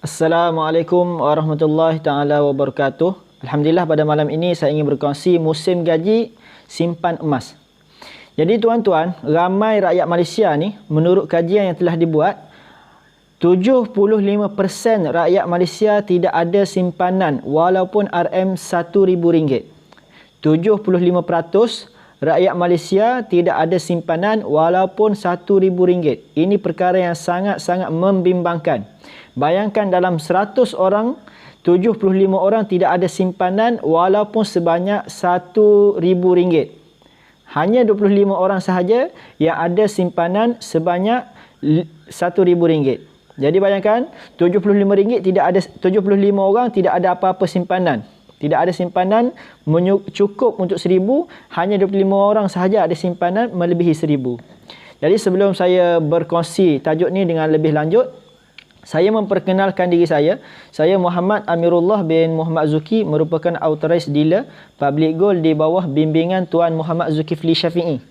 Assalamualaikum warahmatullahi taala wabarakatuh. Alhamdulillah pada malam ini saya ingin berkongsi musim gaji simpan emas. Jadi tuan-tuan, ramai rakyat Malaysia ni menurut kajian yang telah dibuat 75% rakyat Malaysia tidak ada simpanan walaupun RM1,000. 75% rakyat Malaysia tidak ada simpanan walaupun RM1,000. Ini perkara yang sangat-sangat membimbangkan. Bayangkan dalam 100 orang, 75 orang tidak ada simpanan walaupun sebanyak RM1,000. Hanya 25 orang sahaja yang ada simpanan sebanyak RM1,000. Jadi bayangkan RM75 tidak ada, 75 orang tidak ada apa-apa simpanan. Tidak ada simpanan cukup untuk 1,000, hanya 25 orang sahaja ada simpanan melebihi 1,000. Jadi sebelum saya berkongsi tajuk ni dengan lebih lanjut, saya memperkenalkan diri saya. Saya Muhammad Amirullah bin Muhammad Zuki, merupakan authorized dealer public gold di bawah bimbingan Tuan Muhammad Zulkifli Syafi'i.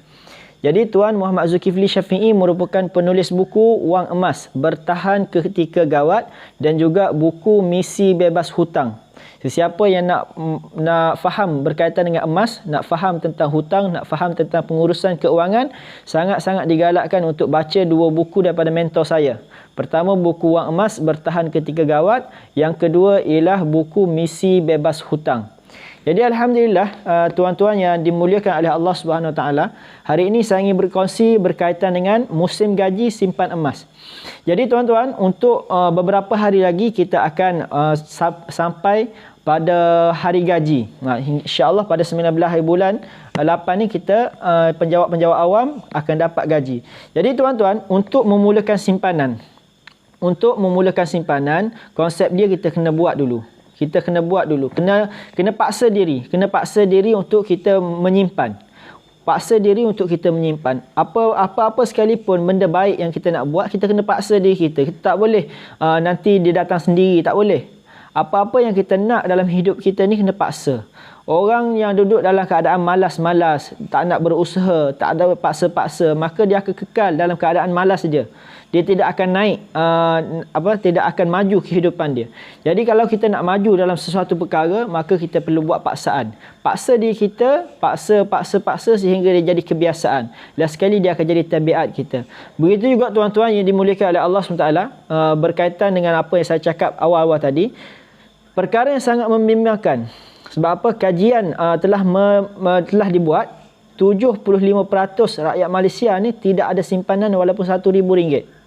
Jadi Tuan Muhammad Zulkifli Syafi'i merupakan penulis buku Wang Emas, Bertahan Ketika Gawat, dan juga buku Misi Bebas Hutang. Sesiapa yang nak faham berkaitan dengan emas, nak faham tentang hutang, nak faham tentang pengurusan keuangan, sangat-sangat digalakkan untuk baca dua buku daripada mentor saya. Pertama, buku Wang Emas, Bertahan Ketika Gawat. Yang kedua ialah buku Misi Bebas Hutang. Jadi alhamdulillah tuan-tuan yang dimuliakan oleh Allah Subhanahu Wa Taala, hari ini saya ingin berkongsi berkaitan dengan musim gaji simpan emas. Jadi tuan-tuan, untuk beberapa hari lagi kita akan sampai pada hari gaji. InsyaAllah pada 19 hari bulan 8 ni kita penjawat-penjawat awam akan dapat gaji. Jadi tuan-tuan, untuk memulakan simpanan, konsep dia kita kena buat dulu. Kena paksa diri untuk kita menyimpan. Apa-apa sekalipun benda baik yang kita nak buat, kita kena paksa diri kita. Kita tak boleh nanti dia datang sendiri, tak boleh. Apa-apa yang kita nak dalam hidup kita ni kena paksa. Orang yang duduk dalam keadaan malas-malas, tak nak berusaha, tak ada paksa-paksa, maka dia akan kekal dalam keadaan malas saja. Dia tidak akan naik, tidak akan maju kehidupan dia. Jadi kalau kita nak maju dalam sesuatu perkara, maka kita perlu buat paksaan. Paksa diri kita, paksa sehingga dia jadi kebiasaan. Last sekali dia akan jadi tabiat kita. Begitu juga tuan-tuan yang dimuliakan oleh Allah SWT, berkaitan dengan apa yang saya cakap awal-awal tadi, perkara yang sangat membimbangkan. Sebab apa? Kajian telah dibuat, 75% rakyat Malaysia ni tidak ada simpanan walaupun RM1,000.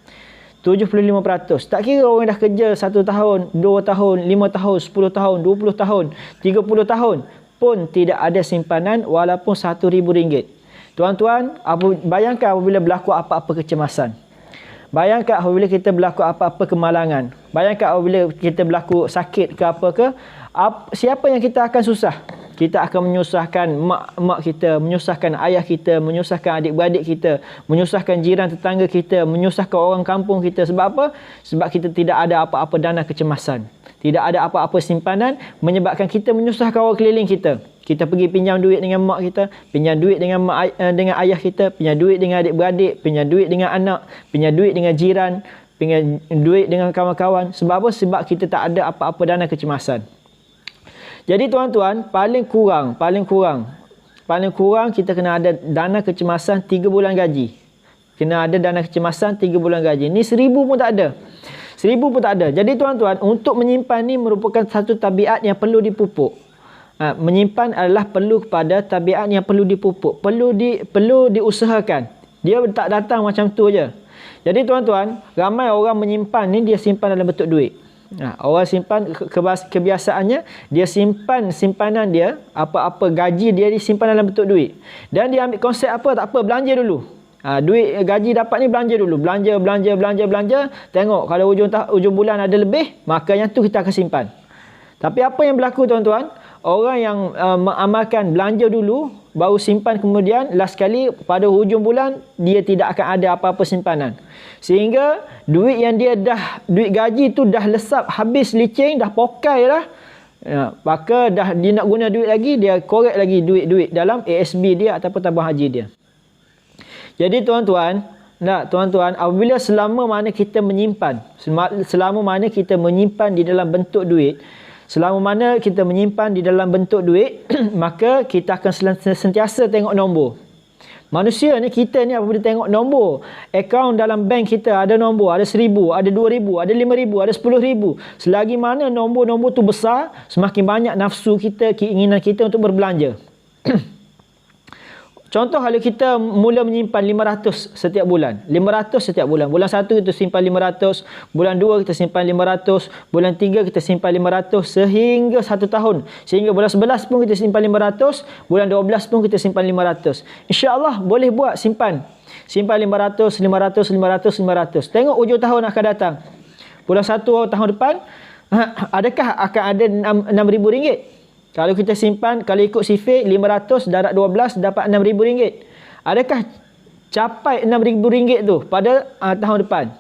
75%. Tak kira orang dah kerja 1 tahun, 2 tahun, 5 tahun, 10 tahun, 20 tahun, 30 tahun pun tidak ada simpanan walaupun RM1,000. Tuan-tuan, bayangkan apabila berlaku apa-apa kecemasan. Bayangkan apabila kita berlaku apa-apa kemalangan. Bayangkan apabila kita berlaku sakit ke apa ke. Siapa yang kita akan susah? Kita akan menyusahkan mak kita, menyusahkan ayah kita, menyusahkan adik-beradik kita, menyusahkan jiran tetangga kita, menyusahkan orang kampung kita. Sebab apa? Sebab kita tidak ada apa-apa dana kecemasan. Tidak ada apa-apa simpanan, menyebabkan kita menyusahkan orang keliling kita. Kita pergi pinjam duit dengan mak kita, pinjam duit dengan ayah kita, pinjam duit dengan adik-beradik, pinjam duit dengan anak, pinjam duit dengan jiran, pinjam duit dengan kawan-kawan. Sebab apa? Sebab kita tak ada apa-apa dana kecemasan. Jadi tuan-tuan, paling kurang kita kena ada dana kecemasan 3 bulan gaji. Kena ada dana kecemasan 3 bulan gaji. Ni 1,000 pun tak ada. 1,000 pun tak ada. Jadi tuan-tuan, untuk menyimpan ni merupakan satu tabiat yang perlu dipupuk. Menyimpan adalah perlu kepada tabiat yang perlu dipupuk. Perlu diusahakan. Dia tak datang macam tu je. Jadi tuan-tuan, ramai orang menyimpan ni dia simpan dalam bentuk duit. Orang simpan, kebiasaannya dia simpan simpanan dia, apa-apa gaji dia disimpan dalam bentuk duit. Dan dia ambil konsep apa? Tak apa, belanja dulu. Duit gaji dapat ni belanja dulu. Belanja. Tengok kalau ujung bulan ada lebih, maka yang tu kita akan simpan. Tapi apa yang berlaku tuan-tuan? Orang yang mengamalkan belanja dulu, baru simpan kemudian, last sekali pada hujung bulan, dia tidak akan ada apa-apa simpanan. Sehingga duit yang duit gaji tu dah lesap, habis licin, dah pokai dah. Maka dah dia nak guna duit lagi, dia korek lagi duit-duit dalam ASB dia ataupun tabung haji dia. Jadi tuan-tuan, Tak, tuan-tuan, apabila selama mana kita menyimpan, selama mana kita menyimpan di dalam bentuk duit, selama mana kita menyimpan di dalam bentuk duit, maka kita akan sentiasa tengok nombor. Manusia ni, kita ni apabila tengok nombor, akaun dalam bank kita ada nombor, ada 1,000, ada 2,000, ada 5,000, ada 10,000. Selagi mana nombor-nombor tu besar, semakin banyak nafsu kita, keinginan kita untuk berbelanja. Contoh kalau kita mula menyimpan 500 setiap bulan. 500 setiap bulan. Bulan 1 kita simpan 500. Bulan 2 kita simpan 500. Bulan 3 kita simpan 500. Sehingga 1 tahun. Sehingga bulan 11 pun kita simpan 500. Bulan 12 pun kita simpan 500. InsyaAllah boleh buat simpan. Simpan 500, 500, 500, 500. Tengok hujung tahun akan datang. Bulan 1 tahun depan, adakah akan ada RM6,000? Kalau kita simpan, kalau ikut sifir, 500 darab 12 dapat RM6,000. Adakah capai RM6,000 tu pada tahun depan?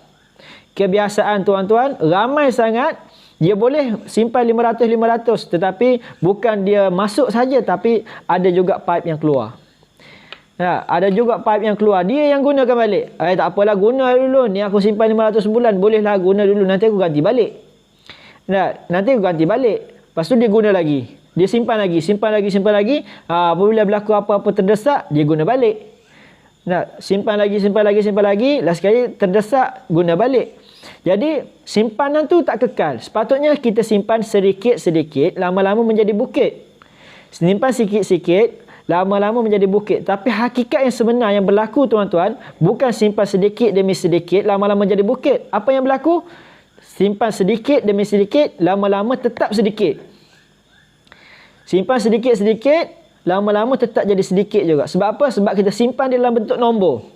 Kebiasaan tuan-tuan, ramai sangat dia boleh simpan 500-500. Tetapi bukan dia masuk saja, tapi ada juga pipe yang keluar. Ada juga pipe yang keluar. Dia yang gunakan balik. Tak apalah, guna dulu. Ni aku simpan 500 bulan. Bolehlah guna dulu. Nanti aku ganti balik. Nanti aku ganti balik. Lepas tu dia guna lagi. Dia simpan lagi, simpan lagi, simpan lagi. Apabila berlaku apa-apa terdesak, dia guna balik. Simpan lagi, simpan lagi, simpan lagi. Last sekali terdesak, guna balik. Jadi, simpanan tu tak kekal. Sepatutnya kita simpan sedikit-sedikit, lama-lama menjadi bukit. Simpan sikit-sikit, lama-lama menjadi bukit. Tapi hakikat yang sebenar yang berlaku, tuan-tuan, bukan simpan sedikit demi sedikit, lama-lama menjadi bukit. Apa yang berlaku? Simpan sedikit demi sedikit, lama-lama tetap sedikit. Simpan sedikit-sedikit, lama-lama tetap jadi sedikit juga. Sebab apa? Sebab kita simpan dalam bentuk nombor.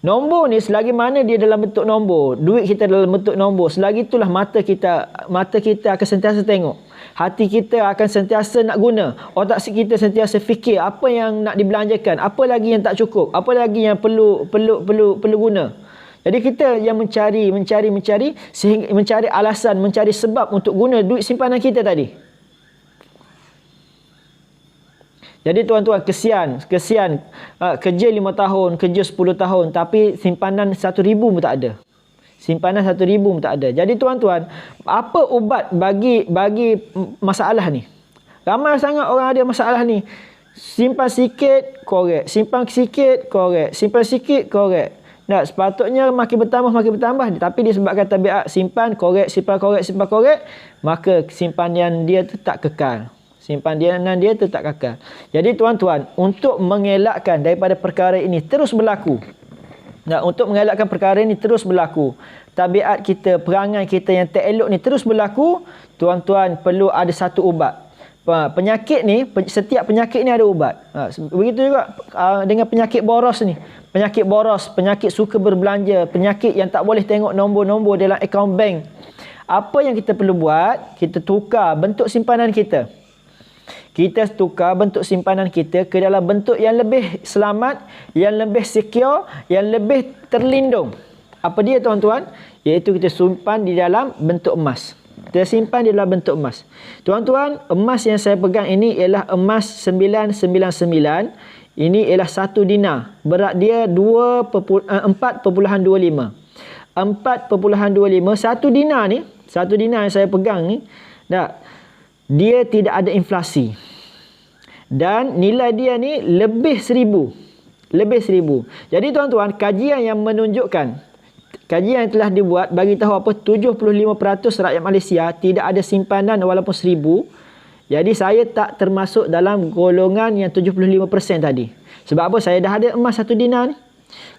Nombor ni selagi mana dia dalam bentuk nombor, duit kita dalam bentuk nombor, selagi itulah mata kita akan sentiasa tengok. Hati kita akan sentiasa nak guna. Otak kita sentiasa fikir apa yang nak dibelanjakan, apa lagi yang tak cukup, apa lagi yang perlu guna. Jadi kita yang mencari sehingga mencari alasan, mencari sebab untuk guna duit simpanan kita tadi. Jadi tuan-tuan, kesian kerja 5 tahun, kerja 10 tahun tapi simpanan 1,000 pun tak ada. Simpanan 1,000 pun tak ada. Jadi tuan-tuan, apa ubat bagi masalah ni? Ramai sangat orang ada masalah ni. Simpan sikit, korek. Simpan sikit, korek. Simpan sikit, korek. Sepatutnya makin bertambah. Tapi disebabkan tabiat simpan, korek, maka simpanan dia tu tak kekal. Simpanan dia tetap kekal. Jadi tuan-tuan, untuk mengelakkan daripada perkara ini terus berlaku. Untuk mengelakkan perkara ini terus berlaku. Tabiat kita, perangai kita yang tak elok ni terus berlaku. Tuan-tuan, perlu ada satu ubat. Penyakit ni, setiap penyakit ni ada ubat. Begitu juga dengan penyakit boros ni. Penyakit boros, penyakit suka berbelanja, penyakit yang tak boleh tengok nombor-nombor dalam akaun bank. Apa yang kita perlu buat? Kita tukar bentuk simpanan kita. Kita tukar bentuk simpanan kita ke dalam bentuk yang lebih selamat, yang lebih secure, yang lebih terlindung. Apa dia tuan-tuan? Iaitu kita simpan di dalam bentuk emas. Kita simpan di dalam bentuk emas. Tuan-tuan, emas yang saya pegang ini ialah emas 999. Ini ialah 1 dinar. Berat dia 4.25. 4.25. 1 dinar ni, 1 dinar yang saya pegang ni, dia tidak ada inflasi. Dan nilai dia ni lebih 1,000. Lebih 1,000. Jadi tuan-tuan, kajian yang menunjukkan, kajian yang telah dibuat bagi tahu apa 75% rakyat Malaysia tidak ada simpanan walaupun 1,000. Jadi saya tak termasuk dalam golongan yang 75% tadi. Sebab apa? Saya dah ada emas 1 dinar ni.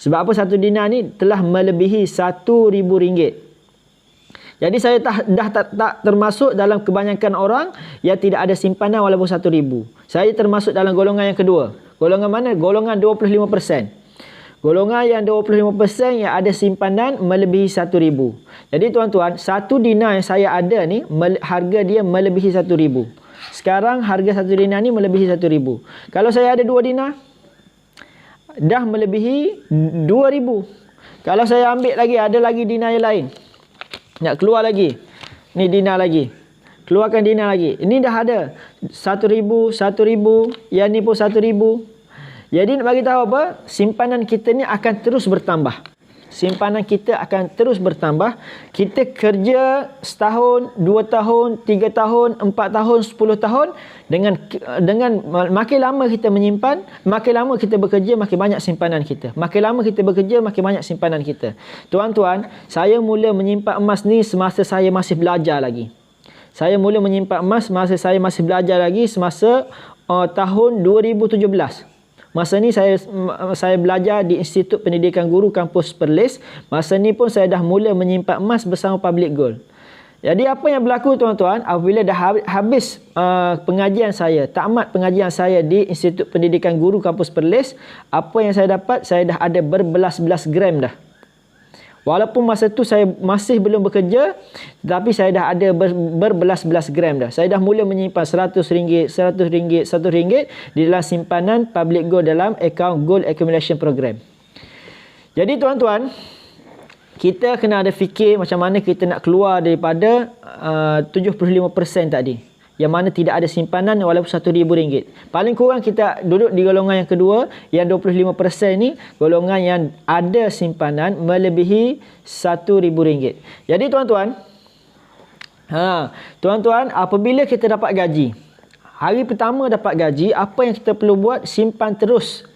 Sebab apa? 1 dinar ni telah melebihi RM1,000. Jadi saya dah tak termasuk dalam kebanyakan orang yang tidak ada simpanan walaupun 1,000. Saya termasuk dalam golongan yang kedua. Golongan mana? Golongan 25%. Golongan yang 25% yang ada simpanan melebihi 1,000. Jadi tuan-tuan, 1 dinar yang saya ada ni, harga dia melebihi 1,000. Sekarang harga 1 dinar ni melebihi 1,000. Kalau saya ada 2 dinar, dah melebihi 2,000. Kalau saya ambil lagi, ada lagi dinar yang lain. Nak keluar lagi. Ni dinar lagi. Keluarkan dinar lagi. Ini dah ada. 1,000, 1,000. Yang ni pun 1,000. Jadi nak bagi tahu apa? Simpanan kita ni akan terus bertambah. simpanan kita akan terus bertambah. Kita kerja setahun, 2 tahun, 3 tahun, 4 tahun, 10 tahun, dengan makin lama kita menyimpan, makin lama kita bekerja, makin banyak simpanan kita. Makin lama kita bekerja, makin banyak simpanan kita. Tuan-tuan, saya mula menyimpan emas ni semasa saya masih belajar lagi. Saya mula menyimpan emas masa saya masih belajar lagi, semasa tahun 2017. Masa ni saya belajar di Institut Pendidikan Guru Kampus Perlis. Masa ni pun saya dah mula menyimpan emas bersama Public Gold. Jadi apa yang berlaku tuan-tuan, apabila dah habis pengajian saya, tamat pengajian saya di Institut Pendidikan Guru Kampus Perlis, apa yang saya dapat, saya dah ada berbelas-belas gram dah. Walaupun masa tu saya masih belum bekerja, tetapi saya dah ada berbelas-belas gram dah. Saya dah mula menyimpan RM100, RM100, RM100 di dalam simpanan Public Gold dalam akaun Gold Accumulation Program. Jadi tuan-tuan, kita kena ada fikir macam mana kita nak keluar daripada 75% tadi, yang mana tidak ada simpanan walaupun RM1,000. Paling kurang kita duduk di golongan yang kedua, yang 25% ni golongan yang ada simpanan melebihi RM1,000. Jadi tuan-tuan, tuan-tuan, apabila kita dapat gaji, hari pertama dapat gaji, apa yang kita perlu buat? Simpan terus.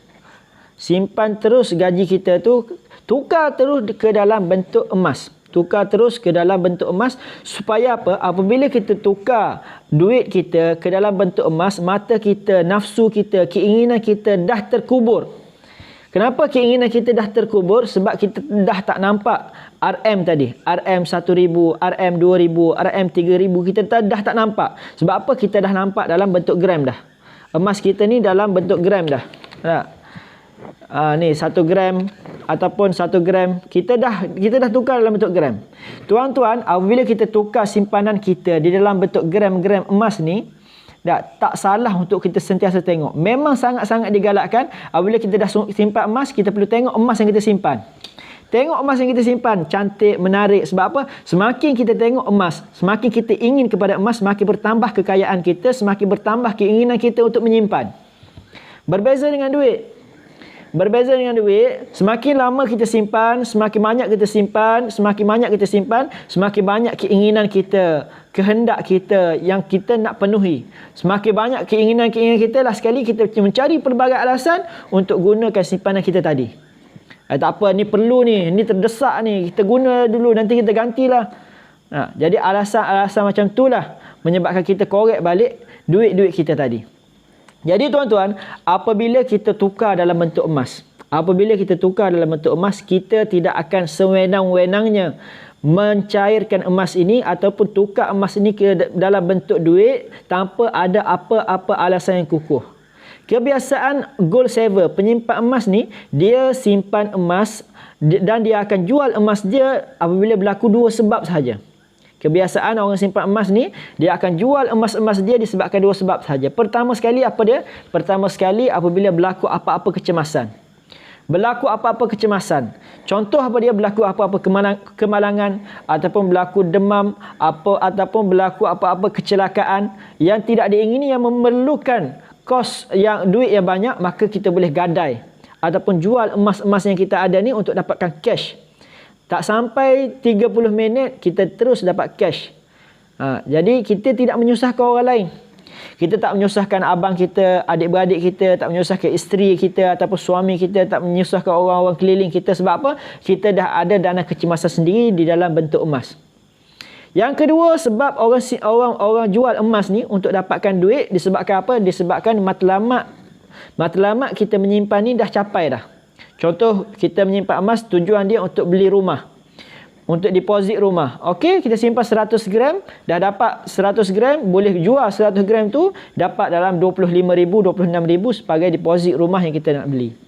Simpan terus gaji kita tu, tukar terus ke dalam bentuk emas. Tukar terus ke dalam bentuk emas, supaya apa? Apabila kita tukar duit kita ke dalam bentuk emas, mata kita, nafsu kita, keinginan kita dah terkubur. Kenapa keinginan kita dah terkubur? Sebab kita dah tak nampak RM tadi. RM1,000, RM2,000, RM3,000, kita dah tak nampak. Sebab apa? Kita dah nampak dalam bentuk gram dah. Emas kita ni dalam bentuk gram dah. Ni 1 gram ataupun 1 gram, kita dah tukar dalam bentuk gram. Tuan-tuan, apabila kita tukar simpanan kita di dalam bentuk gram-gram emas ni, tak salah untuk kita sentiasa tengok. Memang sangat-sangat digalakkan apabila kita dah simpan emas, kita perlu tengok emas yang kita simpan. Tengok emas yang kita simpan, cantik, menarik. Sebab apa? Semakin kita tengok emas, semakin kita ingin kepada emas, semakin bertambah kekayaan kita, semakin bertambah keinginan kita untuk menyimpan. Berbeza dengan duit. Berbeza dengan duit, semakin lama kita simpan, semakin banyak kita simpan, semakin banyak kita simpan, semakin banyak keinginan kita, kehendak kita yang kita nak penuhi. Semakin banyak keinginan-keinginan kita, lah sekali kita mencari pelbagai alasan untuk gunakan simpanan kita tadi. Tak apa, ni perlu ni terdesak ni, kita guna dulu, nanti kita gantilah. Jadi alasan-alasan macam itulah menyebabkan kita korek balik duit-duit kita tadi. Jadi tuan-tuan, apabila kita tukar dalam bentuk emas, kita tidak akan sewenang-wenangnya mencairkan emas ini ataupun tukar emas ini ke dalam bentuk duit tanpa ada apa-apa alasan yang kukuh. Kebiasaan gold saver, penyimpan emas ni, dia simpan emas dan dia akan jual emas dia apabila berlaku 2 sebab sahaja. Kebiasaan orang simpan emas ni, dia akan jual emas-emas dia disebabkan 2 sebab sahaja. Pertama sekali apa dia? Pertama sekali apabila berlaku apa-apa kecemasan. Berlaku apa-apa kecemasan. Contoh apa dia? Berlaku apa-apa kemalangan ataupun berlaku demam ataupun berlaku apa-apa kecelakaan yang tidak diingini, yang memerlukan kos yang duit yang banyak, maka kita boleh gadai ataupun jual emas-emas yang kita ada ni untuk dapatkan cash. Tak sampai 30 minit, kita terus dapat cash. Jadi, kita tidak menyusahkan orang lain. Kita tak menyusahkan abang kita, adik-beradik kita, tak menyusahkan isteri kita ataupun suami kita, tak menyusahkan orang-orang keliling kita. Sebab apa? Kita dah ada dana kecemasan sendiri di dalam bentuk emas. Yang kedua, sebab orang jual emas ni untuk dapatkan duit, disebabkan apa? Disebabkan matlamat kita menyimpan ni dah capai dah. Contoh, kita menyimpan emas, tujuan dia untuk beli rumah. Untuk deposit rumah. Okey, kita simpan 100 gram, dah dapat 100 gram, boleh jual 100 gram tu, dapat dalam 25,000, 26,000 sebagai deposit rumah yang kita nak beli.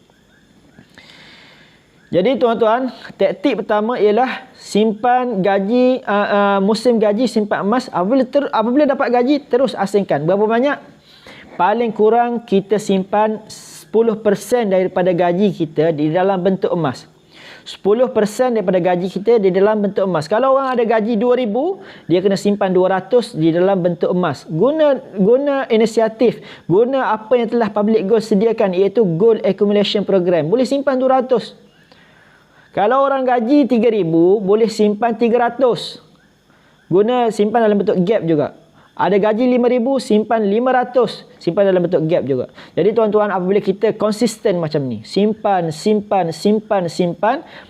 Jadi tuan-tuan, taktik pertama ialah simpan gaji, musim gaji simpan emas. Apabila dapat gaji, terus asingkan. Berapa banyak? Paling kurang kita simpan 10% daripada gaji kita di dalam bentuk emas. 10% daripada gaji kita di dalam bentuk emas. Kalau orang ada gaji 2,000, dia kena simpan 200 di dalam bentuk emas. Guna inisiatif, guna apa yang telah Public Gold sediakan, iaitu Gold Accumulation Program. Boleh simpan 200. Kalau orang gaji 3,000, boleh simpan 300. Guna simpan dalam bentuk gap juga. Ada gaji 5,000, simpan 500. Simpan dalam bentuk gap juga. Jadi tuan-tuan, apabila kita konsisten macam ni, simpan,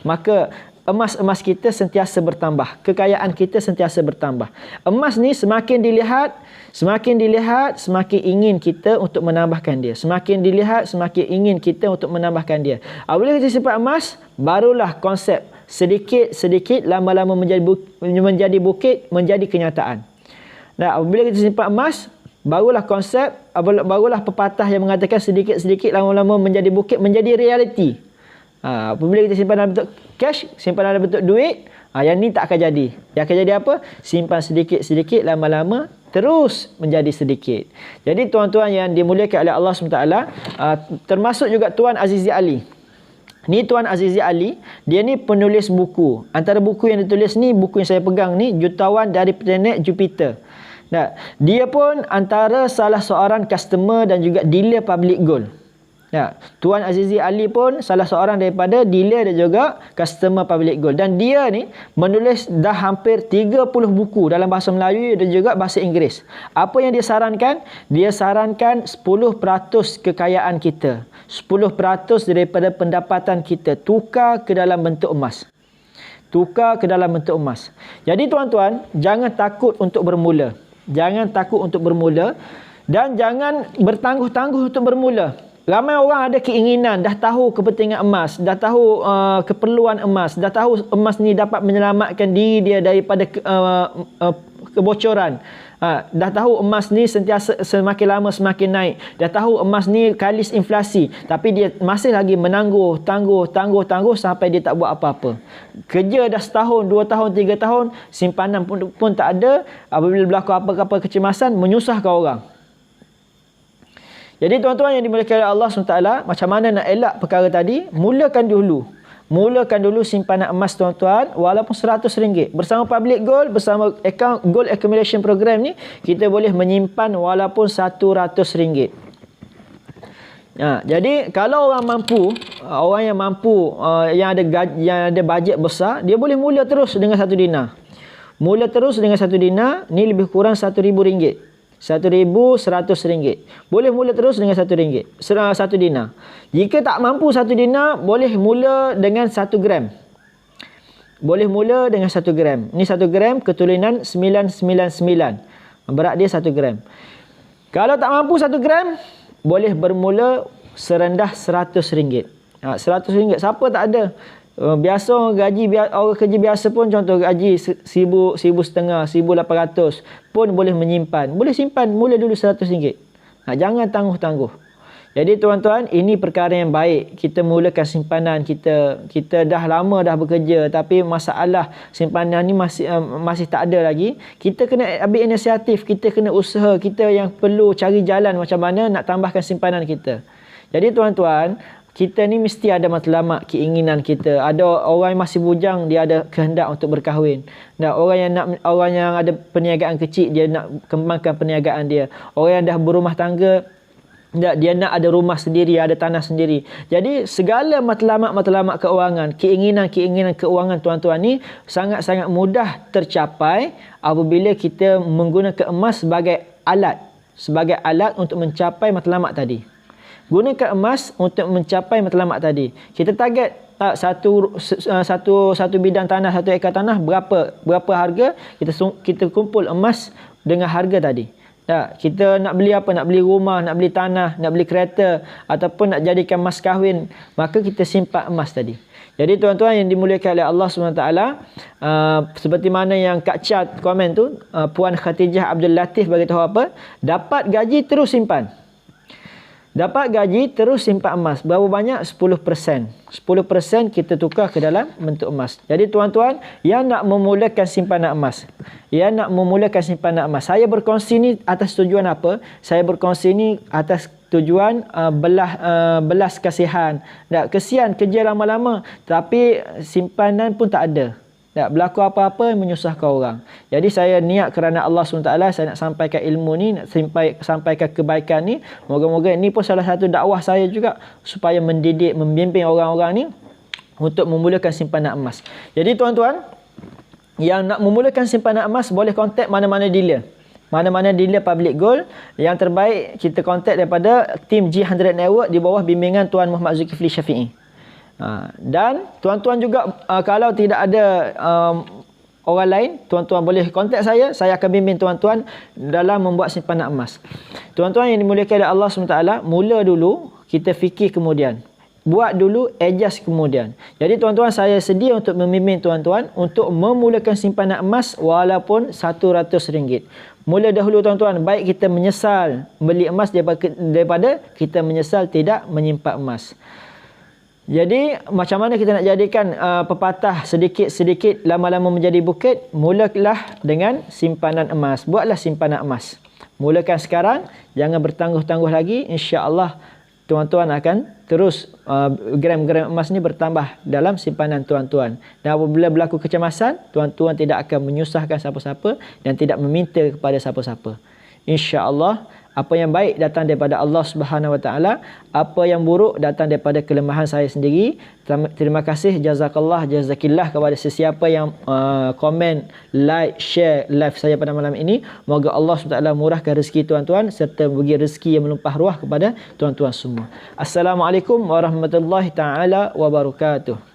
maka emas-emas kita sentiasa bertambah. Kekayaan kita sentiasa bertambah. Emas ni semakin dilihat, semakin ingin kita untuk menambahkan dia. Semakin dilihat, semakin ingin kita untuk menambahkan dia. Apabila kita simpan emas, barulah konsep sedikit-sedikit lama-lama menjadi bukit, menjadi kenyataan. Dan apabila kita simpan emas, barulah konsep, barulah pepatah yang mengatakan sedikit-sedikit lama-lama menjadi bukit, menjadi realiti. Apabila kita simpan dalam bentuk cash, simpan dalam bentuk duit, yang ni tak akan jadi. Yang akan jadi apa? Simpan sedikit-sedikit, lama-lama terus menjadi sedikit. Jadi tuan-tuan yang dimuliakan oleh Allah SWT, termasuk juga Tuan Azizi Ali. Ni Tuan Azizi Ali, dia ni penulis buku. Antara buku yang ditulis ni, buku yang saya pegang ni, Jutawan dari Planet Jupiter. Nah, dia pun antara salah seorang customer dan juga dealer public gold. Ya, Tuan Azizi Ali pun salah seorang daripada dealer dan juga customer public gold. Dan dia ni menulis dah hampir 30 buku dalam bahasa Melayu dan juga bahasa Inggeris. Apa yang dia sarankan? Dia sarankan 10% kekayaan kita, 10% daripada pendapatan kita tukar ke dalam bentuk emas. Tukar ke dalam bentuk emas. Jadi tuan-tuan, jangan takut untuk bermula. Jangan takut untuk bermula dan jangan bertangguh-tangguh untuk bermula. Ramai orang ada keinginan, dah tahu kepentingan emas, dah tahu keperluan emas, dah tahu emas ni dapat menyelamatkan diri dia daripada kebocoran. Dah tahu emas ni sentiasa semakin lama semakin naik. Dah tahu emas ni kalis inflasi, tapi dia masih lagi menangguh sampai dia tak buat apa-apa. Kerja dah setahun, 2 tahun, 3 tahun, simpanan pun tak ada. Apabila berlaku apa-apa kecemasan, menyusahkan orang. Jadi tuan-tuan yang dimuliakan oleh Allah SWT, macam mana nak elak perkara tadi? Mulakan dulu simpanan emas tuan-tuan, walaupun RM100. Bersama Public Gold, bersama Gold Accumulation Program ni, kita boleh menyimpan walaupun RM100. Jadi kalau orang yang mampu, yang ada bajet besar, dia boleh mula terus dengan 1 dinar. Mula terus dengan 1 dinar, ni lebih kurang RM1,000. RM1,100. Boleh mula terus dengan RM1, 1 dinar. Jika tak mampu 1 dinar, boleh mula dengan 1 gram. Boleh mula dengan 1 gram. Ni 1 gram keturunan 999. Berat dia 1 gram. Kalau tak mampu 1 gram, boleh bermula serendah RM100. RM100. Siapa tak ada? Biasa orang kerja biasa pun, contoh gaji 1,500, 1,800 pun boleh menyimpan. Boleh simpan mula dulu RM100. Jangan tangguh-tangguh. Jadi tuan-tuan, ini perkara yang baik. Kita mulakan simpanan kita. Kita dah lama dah bekerja, tapi masalah simpanan ni masih tak ada lagi. Kita kena ambil inisiatif, kita kena usaha, kita yang perlu cari jalan macam mana nak tambahkan simpanan kita. Jadi tuan-tuan, kita ni mesti ada matlamat keinginan kita. Ada orang yang masih bujang, dia ada kehendak untuk berkahwin. Dan orang yang ada perniagaan kecil, dia nak kembangkan perniagaan dia. Orang yang dah berumah tangga, dia nak ada rumah sendiri, ada tanah sendiri. Jadi segala matlamat keuangan, keinginan keuangan tuan-tuan ni sangat-sangat mudah tercapai apabila kita menggunakan emas sebagai alat untuk mencapai matlamat tadi. Gunakan emas untuk mencapai matlamat tadi. Kita target satu bidang tanah, 1 ekar tanah, berapa harga, kita kumpul emas dengan harga tadi. Kita nak beli apa? Nak beli rumah, nak beli tanah, nak beli kereta, ataupun nak jadikan mas kahwin, maka kita simpan emas tadi. Jadi tuan-tuan yang dimuliakan oleh Allah SWT, seperti mana yang Kak Chia komen tu, Puan Khatijah Abdul Latif beritahu apa? Dapat gaji terus simpan. Dapat gaji terus simpan emas. Berapa banyak? 10%. 10% kita tukar ke dalam bentuk emas. Jadi tuan-tuan yang nak memulakan simpanan emas, saya berkongsi ni atas tujuan apa? Saya berkongsi ni atas tujuan belas kasihan. Kesian kerja lama-lama tapi simpanan pun tak ada. Tak berlaku apa-apa menyusahkan orang. Jadi saya niat kerana Allah SWT, saya nak sampaikan ilmu ni, nak sampaikan kebaikan ni. Moga-moga ini pun salah satu dakwah saya juga, supaya mendidik, membimbing orang-orang ni untuk memulakan simpanan emas. Jadi tuan-tuan, yang nak memulakan simpanan emas boleh kontak mana-mana dealer. Mana-mana dealer public gold. Yang terbaik kita kontak daripada tim G100 Network di bawah bimbingan Tuan Muhammad Zulkifli Syafi'i. Dan tuan-tuan juga kalau tidak ada orang lain, tuan-tuan boleh kontak saya akan bimbing tuan-tuan dalam membuat simpanan emas. Tuan-tuan yang dimuliakan oleh Allah SWT, mula dulu, kita fikir kemudian. Buat dulu, adjust kemudian. Jadi tuan-tuan, saya sedia untuk membimbing tuan-tuan untuk memulakan simpanan emas walaupun RM100. Mula dahulu tuan-tuan, baik kita menyesal beli emas daripada kita menyesal tidak menyimpan emas. Jadi macam mana kita nak jadikan pepatah sedikit-sedikit lama-lama menjadi bukit? Mulalah dengan simpanan emas. Buatlah simpanan emas. Mulakan sekarang, jangan bertangguh-tangguh lagi. Insya-Allah tuan-tuan akan terus gram-gram emas ni bertambah dalam simpanan tuan-tuan. Dan apabila berlaku kecemasan, tuan-tuan tidak akan menyusahkan siapa-siapa dan tidak meminta kepada siapa-siapa. Insya-Allah, apa yang baik datang daripada Allah Subhanahu Wa Taala, apa yang buruk datang daripada kelemahan saya sendiri. Terima kasih, jazakallah, jazakillah kepada sesiapa yang komen, like, share live saya pada malam ini. Moga Allah SWT murahkan rezeki tuan-tuan serta bagi rezeki yang melimpah ruah kepada tuan-tuan semua. Assalamualaikum warahmatullahi taala wabarakatuh.